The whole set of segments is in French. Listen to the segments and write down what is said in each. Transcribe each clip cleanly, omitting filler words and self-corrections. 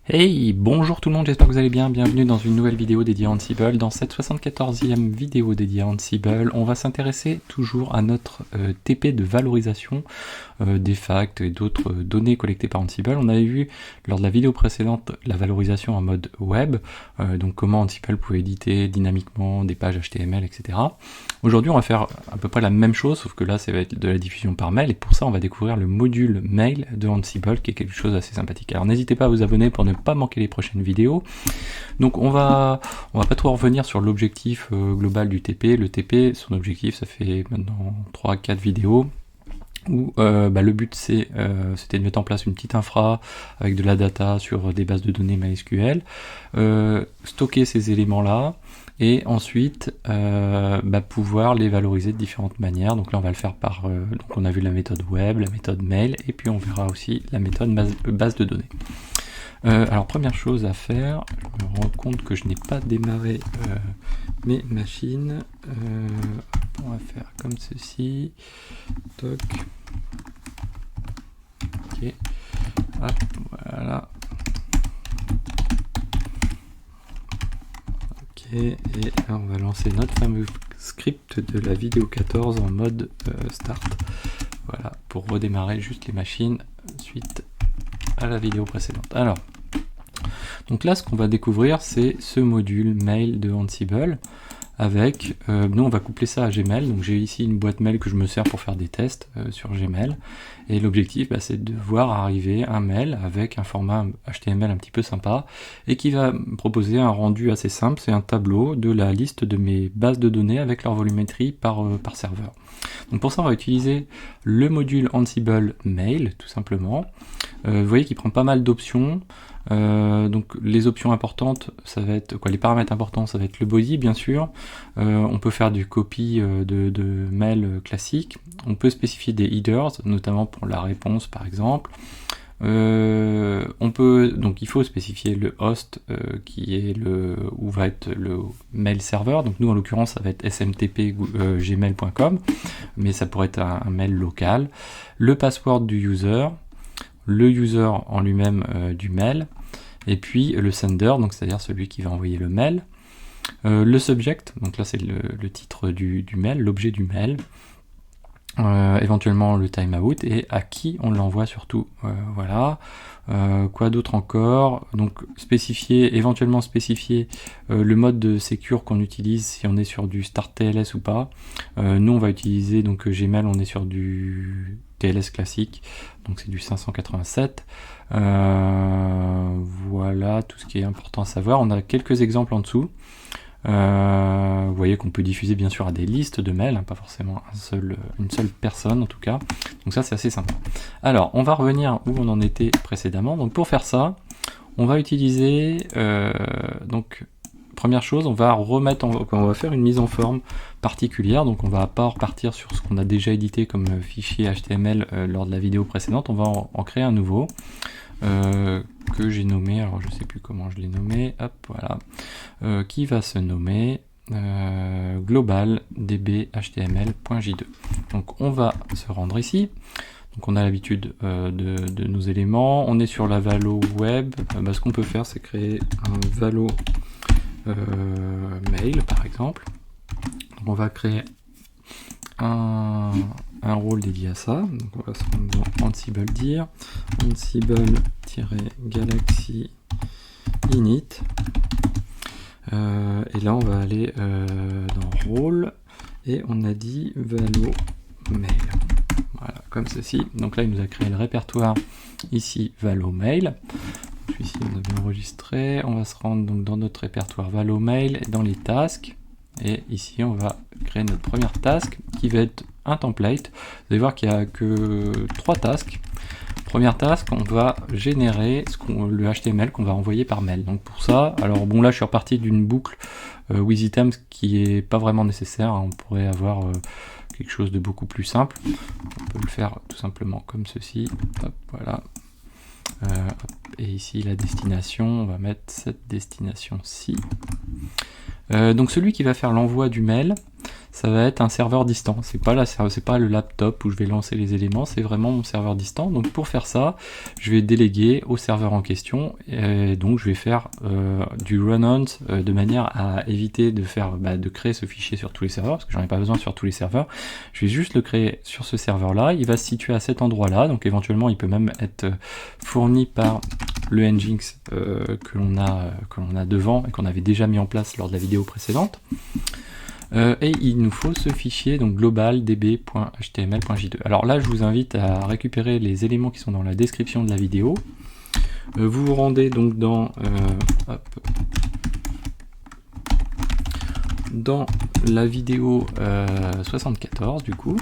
Hey, bonjour tout le monde, j'espère que vous allez bien, bienvenue dans une nouvelle vidéo dédiée à Ansible. Dans cette 74e vidéo dédiée à Ansible, on va s'intéresser toujours à notre TP de valorisation des facts et d'autres données collectées par Ansible. On avait vu lors de la vidéo précédente la valorisation en mode web, donc comment Ansible pouvait éditer dynamiquement des pages HTML, etc. Aujourd'hui, on va faire à peu près la même chose, sauf que là, ça va être de la diffusion par mail, et pour ça, on va découvrir le module mail de Ansible, qui est quelque chose d'assez sympathique. Alors, n'hésitez pas à vous abonner pour ne pas manquer les prochaines vidéos. Donc, on va pas trop revenir sur l'objectif global du TP. Le TP, son objectif, ça fait maintenant 3-4 vidéos, où le but c'était de mettre en place une petite infra avec de la data sur des bases de données MySQL, stocker ces éléments-là, et ensuite pouvoir les valoriser de différentes manières. Donc là on va le faire par, donc on a vu la méthode web, la méthode mail, et puis on verra aussi la méthode base de données. Alors première chose à faire, je me rends compte que je n'ai pas démarré mes machines. On va faire comme ceci. Toc. Ok. Hop, voilà. Ok, et là on va lancer notre fameux script de la vidéo 14 en mode start. Voilà, pour redémarrer juste les machines suite à la vidéo précédente. Alors, donc là ce qu'on va découvrir c'est ce module mail de Ansible avec, nous on va coupler ça à Gmail, donc j'ai ici une boîte mail que je me sers pour faire des tests sur Gmail, et l'objectif c'est de voir arriver un mail avec un format HTML un petit peu sympa, et qui va me proposer un rendu assez simple, c'est un tableau de la liste de mes bases de données avec leur volumétrie par serveur. Donc pour ça on va utiliser le module Ansible Mail, tout simplement. Vous voyez qu'il prend pas mal d'options. Donc les options importantes, ça va être quoi, les paramètres importants, ça va être le body bien sûr. On peut faire du copy de mail classique. On peut spécifier des headers, notamment pour la réponse par exemple. Donc il faut spécifier le host qui est où va être le mail serveur. Donc nous en l'occurrence ça va être smtp gmail.com, mais ça pourrait être un mail local. Le password du user, le user en lui-même du mail, et puis le sender, donc c'est-à-dire celui qui va envoyer le mail, le subject, donc là c'est le titre du mail, l'objet du mail, éventuellement le timeout, et à qui on l'envoie surtout. Voilà. Quoi d'autre encore? Donc éventuellement spécifier le mode de secure qu'on utilise, si on est sur du start TLS ou pas. Nous on va utiliser donc Gmail, on est sur du TLS classique, donc c'est du 587. Voilà tout ce qui est important à savoir. On a quelques exemples en dessous. Vous voyez qu'on peut diffuser bien sûr à des listes de mails, pas forcément une seule personne en tout cas. Donc ça c'est assez sympa. Alors on va revenir où on en était précédemment. Donc pour faire ça, on va utiliser donc première chose, on va faire une mise en forme particulière. Donc on va pas repartir sur ce qu'on a déjà édité comme fichier HTML lors de la vidéo précédente. On va en créer un nouveau. Que j'ai nommé, alors je sais plus comment je l'ai nommé, hop voilà, qui va se nommer global db html.j2. Donc on va se rendre ici. Donc on a l'habitude de nos éléments, on est sur la valo web. Ce qu'on peut faire c'est créer un valo mail par exemple. Donc on va créer un rôle dédié à ça. Donc on va se rendre dans Ansible dir, Ansible-galaxy init. Et là on va aller dans rôle et on a dit valo mail. Voilà, comme ceci. Donc là il nous a créé le répertoire ici valo mail. Ici on avait enregistré. On va se rendre donc dans notre répertoire valo mail et dans les tasks. Et ici on va créer notre première task qui va être un template. Vous allez voir qu'il n'y a que 3 tasks. Première task, on va générer le HTML qu'on va envoyer par mail. Donc pour ça, alors bon là je suis reparti d'une boucle with-items qui est pas vraiment nécessaire. On pourrait avoir quelque chose de beaucoup plus simple. On peut le faire tout simplement comme ceci. Hop, voilà. Et ici la destination, on va mettre cette destination-ci. Donc celui qui va faire l'envoi du mail, ça va être un serveur distant. C'est pas le laptop où je vais lancer les éléments, c'est vraiment mon serveur distant. Donc pour faire ça, je vais déléguer au serveur en question, et donc je vais faire du run-on de manière à éviter de créer ce fichier sur tous les serveurs, parce que j'en ai pas besoin sur tous les serveurs. Je vais juste le créer sur ce serveur-là, il va se situer à cet endroit-là, donc éventuellement il peut même être fourni par le Nginx que l'on a devant et qu'on avait déjà mis en place lors de la vidéo précédente. Et il nous faut ce fichier, donc global db.html.j2. Alors là, je vous invite à récupérer les éléments qui sont dans la description de la vidéo. Vous vous rendez donc dans la vidéo 74 du coup,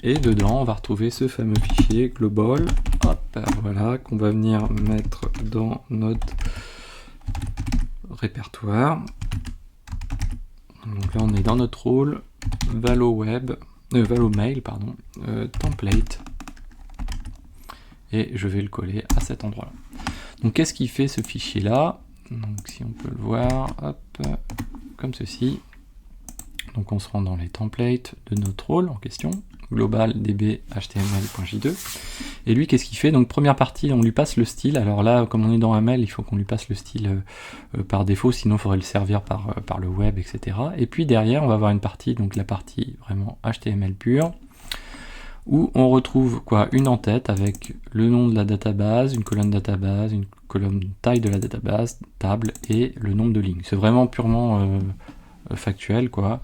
et dedans on va retrouver ce fameux fichier global, voilà, qu'on va venir mettre dans notre répertoire. Donc là on est dans notre rôle ValoMail, template, et je vais le coller à cet endroit là. Donc qu'est-ce qui fait ce fichier là? Donc si on peut le voir, comme ceci. Donc on se rend dans les templates de notre rôle en question, global db html.j2, et lui qu'est-ce qu'il fait? Donc première partie, on lui passe le style. Alors là, comme on est dans un mail, il faut qu'on lui passe le style par défaut, sinon il faudrait le servir par le web, etc. Et puis derrière, on va avoir une partie, donc la partie vraiment HTML pure, où on retrouve quoi? Une en-tête avec le nom de la database, une colonne taille de la database, table, et le nombre de lignes. C'est vraiment purement factuel quoi.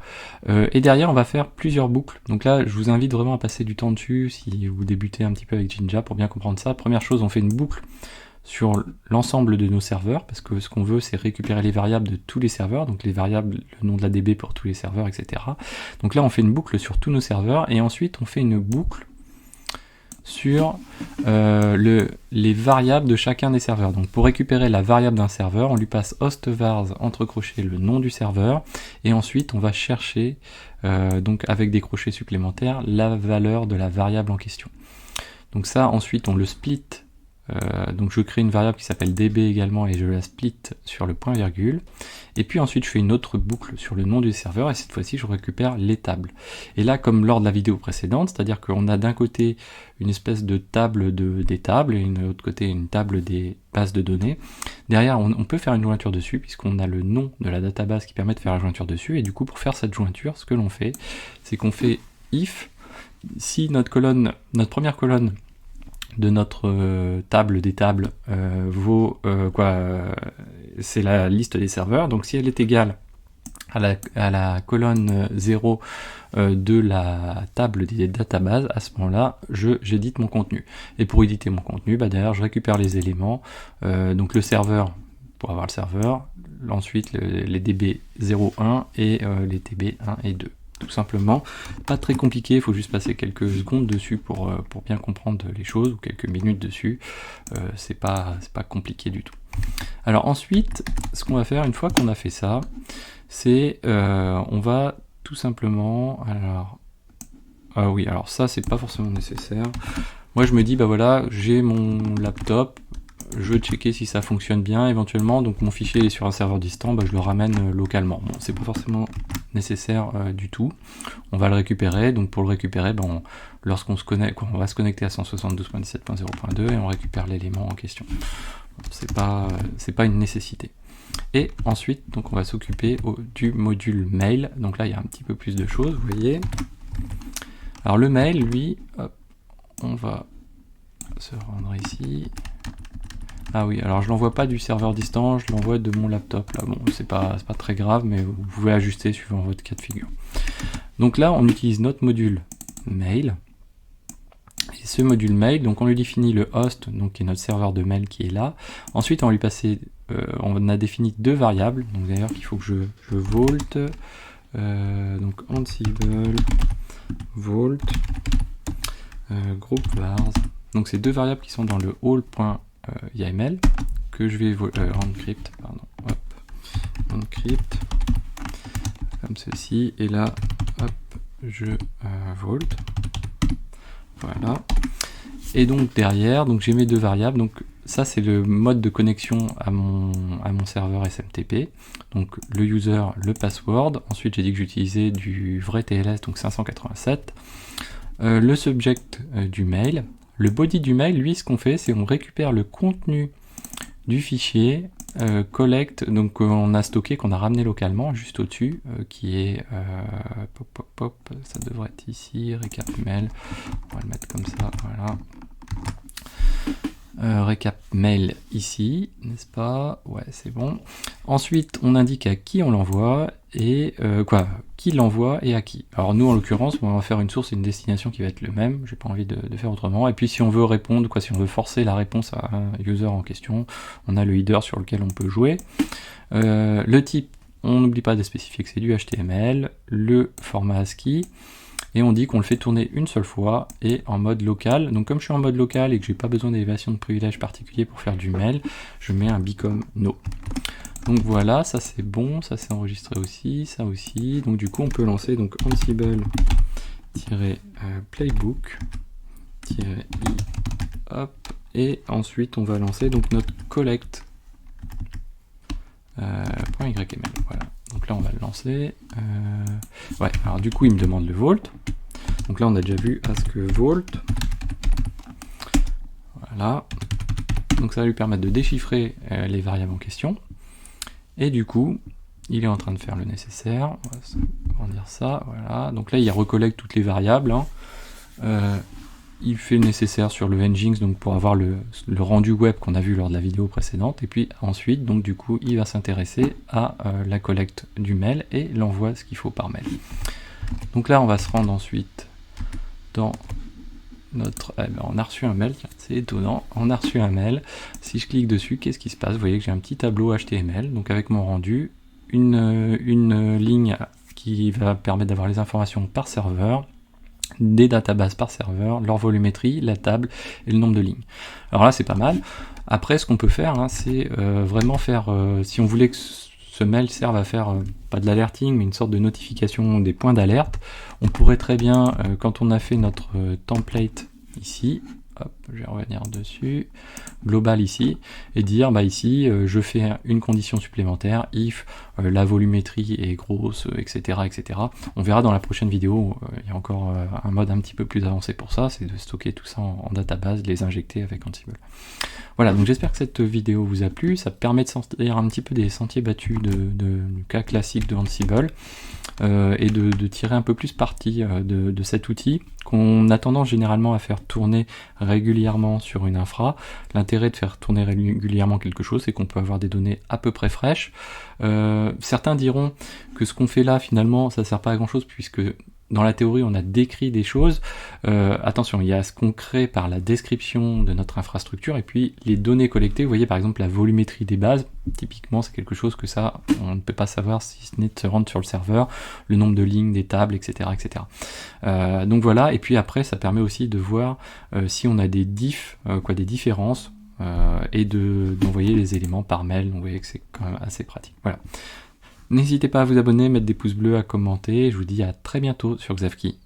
Et derrière on va faire plusieurs boucles. Donc là je vous invite vraiment à passer du temps dessus si vous débutez un petit peu avec Jinja pour bien comprendre ça. Première chose, on fait une boucle sur l'ensemble de nos serveurs, parce que ce qu'on veut c'est récupérer les variables de tous les serveurs, donc les variables, le nom de la DB pour tous les serveurs, etc. Donc là on fait une boucle sur tous nos serveurs, et ensuite on fait une boucle sur les variables de chacun des serveurs. Donc pour récupérer la variable d'un serveur, on lui passe hostvars entre crochets le nom du serveur, et ensuite on va chercher donc avec des crochets supplémentaires la valeur de la variable en question. Donc ça ensuite on le split, donc je crée une variable qui s'appelle db également, et je la split sur le point virgule, et puis ensuite je fais une autre boucle sur le nom du serveur, et cette fois-ci je récupère les tables. Et là, comme lors de la vidéo précédente, c'est-à-dire qu'on a d'un côté une espèce de table des tables, et de l'autre côté une table des bases de données. Derrière on peut faire une jointure dessus, puisqu'on a le nom de la database qui permet de faire la jointure dessus, et du coup pour faire cette jointure, ce que l'on fait, c'est qu'on fait if, si notre première colonne de notre table des tables vaut c'est la liste des serveurs, donc si elle est égale à la colonne 0 de la table des databases, à ce moment-là, j'édite mon contenu. Et pour éditer mon contenu, derrière je récupère les éléments, donc le serveur, pour avoir le serveur, ensuite les db 0,1 et les db 1 et 2. Tout simplement, pas très compliqué, il faut juste passer quelques secondes dessus pour bien comprendre les choses, ou quelques minutes dessus, c'est pas compliqué du tout. Alors ensuite, ce qu'on va faire une fois qu'on a fait ça, c'est on va tout simplement, alors ça c'est pas forcément nécessaire. Moi je me dis voilà, j'ai mon laptop, je veux checker si ça fonctionne bien éventuellement, donc mon fichier est sur un serveur distant, je le ramène localement. Bon, c'est pas forcément nécessaire du tout. On va le récupérer, donc pour le récupérer, lorsqu'on se connecte, on va se connecter à 172.17.0.2 et on récupère l'élément en question. C'est pas une nécessité. Et ensuite, donc on va s'occuper du module mail. Donc là, il y a un petit peu plus de choses, vous voyez. Alors le mail, lui, on va se rendre ici. Ah oui, alors je l'envoie pas du serveur distant, je l'envoie de mon laptop. Là, bon, c'est pas très grave, mais vous pouvez ajuster suivant votre cas de figure. Donc là, on utilise notre module mail. Et ce module mail, donc on lui définit le host, donc qui est notre serveur de mail qui est là. Ensuite, on va lui passer, on a défini deux variables. Donc d'ailleurs, qu'il faut que je vault, donc Ansible vault group vars. Donc c'est deux variables qui sont dans le all.yml que je vais encrypt, encrypt comme ceci, et là hop, je vault, voilà. Et donc derrière, donc j'ai mes deux variables. Donc ça c'est le mode de connexion à mon serveur SMTP. Donc le user, le password. Ensuite j'ai dit que j'utilisais du vrai TLS, donc 587. Le subject du mail. Le body du mail, lui, ce qu'on fait, c'est on récupère le contenu du fichier collect, donc on a stocké, qu'on a ramené localement, juste au-dessus, qui est ça devrait être ici, récap mail, on va le mettre comme ça, voilà. Récap mail ici, n'est-ce pas? Ouais, c'est bon. Ensuite, on indique à qui on l'envoie et qui l'envoie et à qui. Alors nous, en l'occurrence, on va faire une source et une destination qui va être le même. J'ai pas envie de faire autrement. Et puis, si on veut répondre, si on veut forcer la réponse à un user en question, on a le header sur lequel on peut jouer. Le type, on n'oublie pas de spécifier que c'est du HTML. Le format ASCII. Et on dit qu'on le fait tourner une seule fois et en mode local. Donc comme je suis en mode local et que j'ai pas besoin d'élévation de privilèges particuliers pour faire du mail, je mets un bicom no. Donc voilà, ça c'est bon, ça c'est enregistré aussi, ça aussi. Donc du coup on peut lancer donc Ansible-playbook-i, hop, et ensuite on va lancer donc notre collect .yml, voilà. Donc là on va le lancer. Ouais, alors du coup il me demande le vault. Donc là on a déjà vu ask vault. Voilà. Donc ça va lui permettre de déchiffrer les variables en question. Et du coup, il est en train de faire le nécessaire. On va agrandir ça, voilà. Donc là il recollecte toutes les variables. Hein. Il fait le nécessaire sur le Nginx donc pour avoir le rendu web qu'on a vu lors de la vidéo précédente, et puis ensuite donc du coup il va s'intéresser à la collecte du mail et l'envoie ce qu'il faut par mail. Donc là on va se rendre ensuite dans notre... on a reçu un mail, c'est étonnant, on a reçu un mail. Si je clique dessus, qu'est-ce qui se passe? Vous voyez que j'ai un petit tableau HTML, donc avec mon rendu, une ligne qui va permettre d'avoir les informations par serveur, des databases par serveur, leur volumétrie, la table et le nombre de lignes. Alors là c'est pas mal. Après ce qu'on peut faire, hein, c'est vraiment faire, si on voulait que ce mail serve à faire, pas de l'alerting, mais une sorte de notification des points d'alerte, on pourrait très bien, quand on a fait notre template ici, hop, je vais revenir dessus, global ici, et dire bah ici je fais une condition supplémentaire, if la volumétrie est grosse, etc. etc. On verra dans la prochaine vidéo, il y a encore un mode un petit peu plus avancé pour ça, c'est de stocker tout ça en database, de les injecter avec Ansible. Voilà, donc j'espère que cette vidéo vous a plu, ça permet de sortir un petit peu des sentiers battus du cas classique de Ansible, et de tirer un peu plus parti de cet outil qu'on a tendance généralement à faire tourner régulièrement sur une infra. L'intérêt de faire tourner régulièrement quelque chose, c'est qu'on peut avoir des données à peu près fraîches. Certains diront que ce qu'on fait là, finalement, ça sert pas à grand chose, puisque dans la théorie, on a décrit des choses. Attention, il y a ce qu'on crée par la description de notre infrastructure, et puis les données collectées. Vous voyez par exemple la volumétrie des bases, typiquement c'est quelque chose que ça, on ne peut pas savoir si ce n'est de se rendre sur le serveur, le nombre de lignes, des tables, etc. etc. Donc voilà, et puis après ça permet aussi de voir si on a des diffs, des différences, et d'envoyer les éléments par mail. Donc vous voyez que c'est quand même assez pratique. Voilà. N'hésitez pas à vous abonner, mettre des pouces bleus, à commenter. Je vous dis à très bientôt sur Xavki.